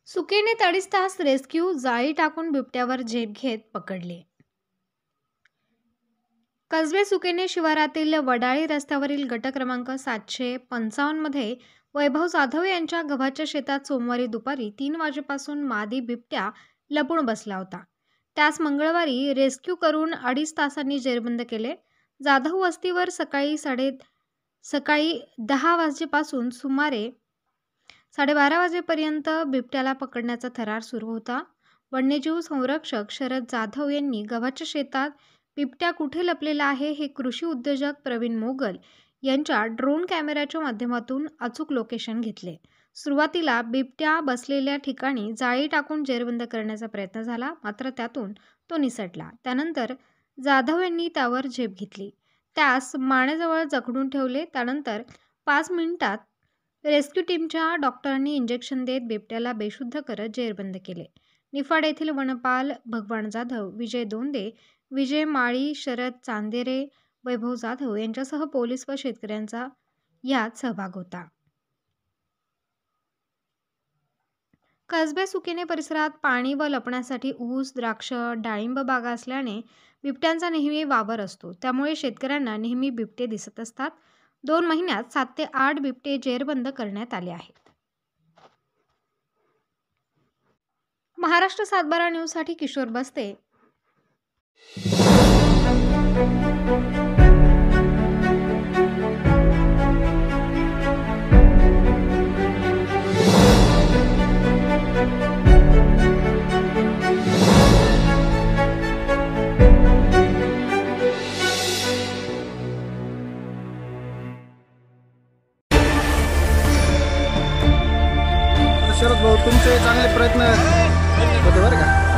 सुकेने 3.5 तास रेस्क्यू जाळी टाकून बिबट्यावर झेप घेत पकडले। कसबे सुकेने शिवारातील वडाळी रस्त्यावरील गट क्रमांक 755 मध्ये वैभव जाधव यांच्या गव्हाच्या शेतात सोमवारी दुपारी 3 वाजेपासून मादी बिबट्या लपून बसला होता। त्यास मंगळवारी रेस्क्यू करून 2.5 तासांनी जेरबंद केले। जाधव वस्तीवर सकाळी 10 वाजेपासून सुमारे 12:30 वाजेपर्यंत बिबट्याला पकडण्याचा थरार सुरू होता। वन्यजीव संरक्षक शरद जाधव यांनी गव्हाच्या शेतात बिबट्या कुठे लपलेला आहे हे कृषी उद्योजक प्रवीण मोगल यांच्या ड्रोन कॅमेऱ्याच्या माध्यमातून अचूक लोकेशन घेतले। सुरुवातीला बिबट्या बसलेल्या ठिकाणी जाळी टाकून जेरबंद करण्याचा प्रयत्न झाला, मात्र त्यातून तो निसटला। त्यानंतर जाधव यांनी त्यावर झेप घेतली, त्यास मानेजवळ जखडून ठेवले। त्यानंतर 5 मिनिटात रेस्क्यू टीमच्या डॉक्टरांनी इंजेक्शन देत बिबट्याला बेशुद्ध करत जेरबंद केले। निफाड येथील वनपाल भगवान जाधव, विजय दोंदे, विजय माळी, शरद चांदेरे, वैभव जाधव यांच्यासह पोलीस व शेतकऱ्यांचा यात सहभाग होता। कसबे सुकेने परिसरात पाणी व लपण्यासाठी ऊस, द्राक्ष, डाळिंब बागा असल्याने बिबट्यांचा नेहमी वावर असतो, त्यामुळे शेतकऱ्यांना नेहमी बिबटे दिसत असतात। 2 महिन्यात 7 ते 8 बिबटे जेरबंद करण्यात आले आहेत। महाराष्ट्र 7/12 न्यूजसाठी किशोर बस्ते। शरद भाऊ, तुमचे चांगले प्रयत्न होते बरं का।